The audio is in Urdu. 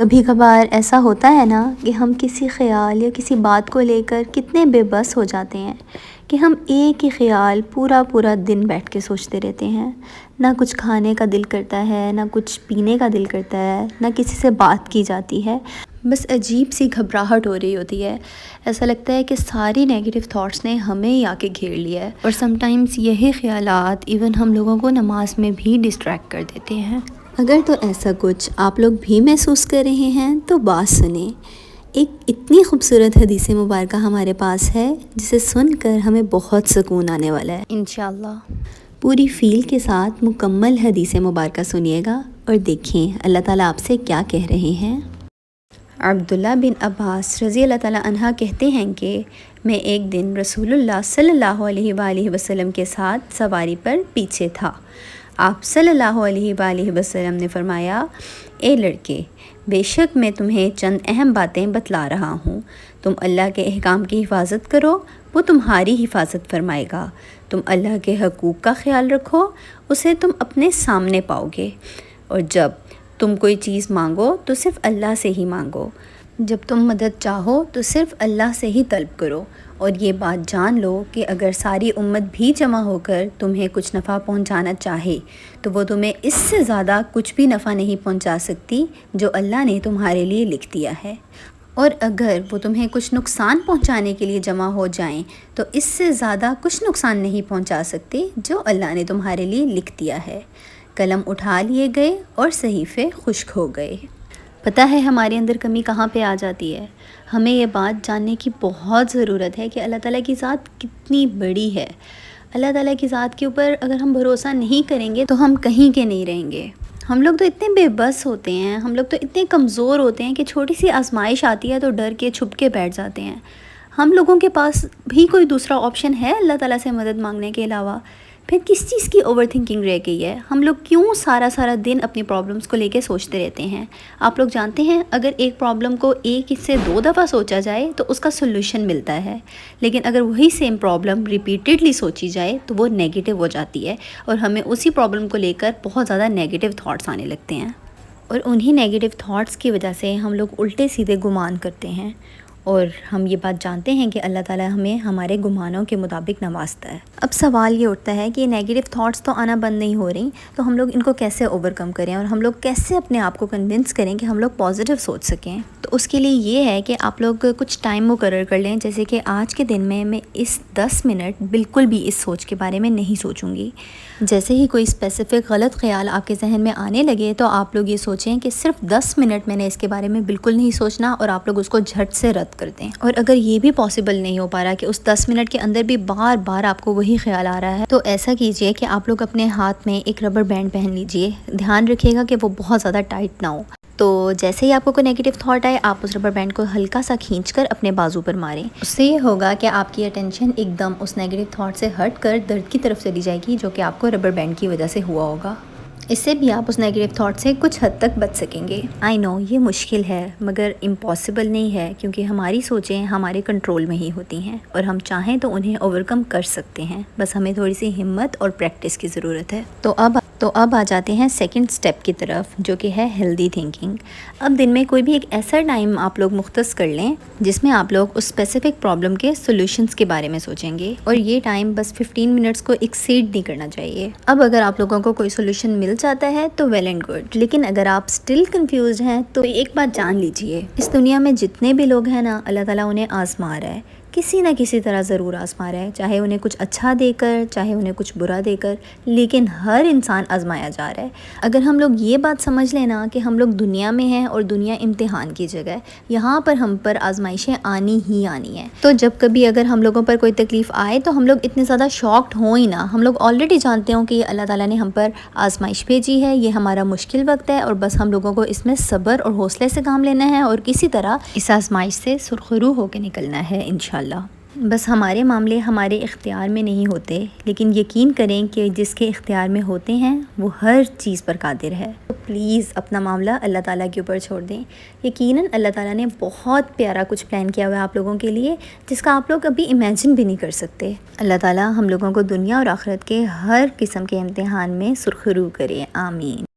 کبھی کبھار ایسا ہوتا ہے نا کہ ہم کسی خیال یا کسی بات کو لے کر کتنے بے بس ہو جاتے ہیں کہ ہم ایک ہی خیال پورا دن بیٹھ کے سوچتے رہتے ہیں۔ نہ کچھ کھانے کا دل کرتا ہے، نہ کچھ پینے کا دل کرتا ہے، نہ کسی سے بات کی جاتی ہے، بس عجیب سی گھبراہٹ ہو رہی ہوتی ہے۔ ایسا لگتا ہے کہ ساری نیگیٹو تھاٹس نے ہمیں ہی آ کے گھیر لیا ہے، اور سم ٹائمز یہی خیالات ایون ہم لوگوں کو نماز میں بھی ڈسٹریکٹ کر دیتے ہیں۔ اگر تو ایسا کچھ آپ لوگ بھی محسوس کر رہے ہیں تو بات سنیں۔ ایک اتنی خوبصورت حدیث مبارکہ ہمارے پاس ہے جسے سن کر ہمیں بہت سکون آنے والا ہے انشاءاللہ۔ پوری فیل کے ساتھ مکمل حدیث مبارکہ سنیے گا اور دیکھیں اللہ تعالیٰ آپ سے کیا کہہ رہے ہیں۔ عبداللہ بن عباس رضی اللہ تعالیٰ عنہ کہتے ہیں کہ میں ایک دن رسول اللہ صلی اللہ علیہ وآلہ وسلم کے ساتھ سواری پر پیچھے تھا۔ آپ صلی اللہ علیہ وآلہ وسلم نے فرمایا، اے لڑکے، بے شک میں تمہیں چند اہم باتیں بتلا رہا ہوں۔ تم اللہ کے احکام کی حفاظت کرو، وہ تمہاری حفاظت فرمائے گا۔ تم اللہ کے حقوق کا خیال رکھو، اسے تم اپنے سامنے پاؤ گے۔ اور جب تم کوئی چیز مانگو تو صرف اللہ سے ہی مانگو۔ جب تم مدد چاہو تو صرف اللہ سے ہی طلب کرو۔ اور یہ بات جان لو کہ اگر ساری امت بھی جمع ہو کر تمہیں کچھ نفع پہنچانا چاہے تو وہ تمہیں اس سے زیادہ کچھ بھی نفع نہیں پہنچا سکتی جو اللہ نے تمہارے لیے لکھ دیا ہے، اور اگر وہ تمہیں کچھ نقصان پہنچانے کے لیے جمع ہو جائیں تو اس سے زیادہ کچھ نقصان نہیں پہنچا سکتے جو اللہ نے تمہارے لیے لکھ دیا ہے۔ قلم اٹھا لیے گئے اور صحیفے خشک ہو گئے۔ پتہ ہے ہمارے اندر کمی کہاں پہ آ جاتی ہے؟ ہمیں یہ بات جاننے کی بہت ضرورت ہے کہ اللہ تعالیٰ کی ذات کتنی بڑی ہے۔ اللہ تعالیٰ کی ذات کے اوپر اگر ہم بھروسہ نہیں کریں گے تو ہم کہیں کے نہیں رہیں گے۔ ہم لوگ تو اتنے بے بس ہوتے ہیں، ہم لوگ تو اتنے کمزور ہوتے ہیں کہ چھوٹی سی آزمائش آتی ہے تو ڈر کے چھپ کے بیٹھ جاتے ہیں۔ ہم لوگوں کے پاس بھی کوئی دوسرا آپشن ہے اللہ تعالیٰ سے مدد مانگنے کے علاوہ؟ پھر کس چیز کی اوور تھنکنگ رہ گئی ہے؟ ہم لوگ کیوں سارا دن اپنی پرابلمس کو لے کے سوچتے رہتے ہیں؟ آپ لوگ جانتے ہیں اگر ایک پرابلم کو ایک سے 2 دفعہ سوچا جائے تو اس کا سلوشن ملتا ہے، لیکن اگر وہی سیم پرابلم ریپیٹڈلی سوچی جائے تو وہ نیگیٹو ہو جاتی ہے، اور ہمیں اسی پرابلم کو لے کر بہت زیادہ نیگیٹو تھاٹس آنے لگتے ہیں، اور انہی نیگیٹو تھاٹس کی وجہ سے ہم لوگ الٹے سیدھے گمان کرتے ہیں۔ اور ہم یہ بات جانتے ہیں کہ اللہ تعالیٰ ہمیں ہمارے گمانوں کے مطابق نوازتا ہے۔ اب سوال یہ اٹھتا ہے کہ یہ نیگیٹو تھاٹس تو آنا بند نہیں ہو رہی، تو ہم لوگ ان کو کیسے اوور کم کریں، اور ہم لوگ کیسے اپنے آپ کو کنونس کریں کہ ہم لوگ پازیٹیو سوچ سکیں؟ تو اس کے لیے یہ ہے کہ آپ لوگ کچھ ٹائم مقرر کر لیں، جیسے کہ آج کے دن میں اس 10 منٹ بالکل بھی اس سوچ کے بارے میں نہیں سوچوں گی۔ جیسے ہی کوئی اسپیسیفک غلط خیال آپ کے ذہن میں آنے لگے تو آپ لوگ یہ سوچیں کہ صرف 10 منٹ میں نے اس کے بارے میں بالکل نہیں سوچنا، اور آپ لوگ اس کو جھٹ سے رد کر دیں۔ اور اگر یہ بھی پاسبل نہیں ہو پا رہا کہ اس 10 منٹ کے اندر بھی بار بار آپ کو وہی خیال آ رہا ہے، تو ایسا کیجئے کہ آپ لوگ اپنے ہاتھ میں ایک ربر بینڈ پہن لیجئے۔ دھیان رکھیے گا کہ وہ بہت زیادہ ٹائٹ نہ ہو۔ تو جیسے ہی آپ کو کوئی نیگیٹو تھاٹ آئے، آپ اس ربر بینڈ کو ہلکا سا کھینچ کر اپنے بازو پر ماریں۔ اس سے یہ ہوگا کہ آپ کی اٹینشن ایک دم اس نیگیٹو تھاٹ سے ہٹ کر درد کی طرف چلی جائے گی جو کہ آپ کو ربر بینڈ کی وجہ سے ہوا ہوگا۔ اس سے بھی آپ اس نیگیٹو تھاٹ سے کچھ حد تک بچ سکیں گے۔ آئی نو یہ مشکل ہے مگر امپاسبل نہیں ہے، کیونکہ ہماری سوچیں ہمارے کنٹرول میں ہی ہوتی ہیں، اور ہم چاہیں تو انہیں اوور کم کر سکتے ہیں، بس ہمیں تھوڑی سی ہمت اور پریکٹس کی ضرورت ہے۔ تو اب آ جاتے ہیں سیکنڈ سٹیپ کی طرف، جو کہ ہے ہیلدی تھنکنگ۔ اب دن میں کوئی بھی ایک ایسا ٹائم آپ لوگ مختص کر لیں جس میں آپ لوگ اس اسپیسیفک پرابلم کے سولوشنز کے بارے میں سوچیں گے، اور یہ ٹائم بس 15 منٹس کو ایکسیڈ نہیں کرنا چاہیے۔ اب اگر آپ لوگوں کو کوئی سولوشن مل جاتا ہے تو ویل اینڈ گڈ، لیکن اگر آپ سٹل کنفیوزڈ ہیں تو ایک بات جان لیجئے، اس دنیا میں جتنے بھی لوگ ہیں نا، اللہ تعالیٰ انہیں آزما رہا ہے، کسی نہ کسی طرح ضرور آزما رہا ہے، چاہے انہیں کچھ اچھا دے کر، چاہے انہیں کچھ برا دے کر، لیکن ہر انسان آزمایا جا رہا ہے۔ اگر ہم لوگ یہ بات سمجھ لیں نا کہ ہم لوگ دنیا میں ہیں اور دنیا امتحان کی جگہ ہے، یہاں پر ہم پر آزمائشیں آنی ہی آنی ہیں، تو جب کبھی اگر ہم لوگوں پر کوئی تکلیف آئے تو ہم لوگ اتنے زیادہ شاکڈ ہوں ہی نہ، ہم لوگ آلریڈی جانتے ہوں کہ یہ اللہ تعالیٰ نے ہم پر آزمائش بھیجی ہے، یہ ہمارا مشکل وقت ہے، اور بس ہم لوگوں کو اس میں صبر اور حوصلے سے کام لینا ہے، اور کسی طرح اس آزمائش سے سرخرو ہو کے نکلنا ہے انشاءاللہ۔ بس ہمارے معاملے ہمارے اختیار میں نہیں ہوتے، لیکن یقین کریں کہ جس کے اختیار میں ہوتے ہیں وہ ہر چیز پر قادر ہے۔ تو پلیز اپنا معاملہ اللہ تعالیٰ کے اوپر چھوڑ دیں۔ یقیناً اللہ تعالیٰ نے بہت پیارا کچھ پلان کیا ہوا ہے آپ لوگوں کے لیے، جس کا آپ لوگ ابھی امیجن بھی نہیں کر سکتے۔ اللہ تعالیٰ ہم لوگوں کو دنیا اور آخرت کے ہر قسم کے امتحان میں سرخرو کرے، آمین۔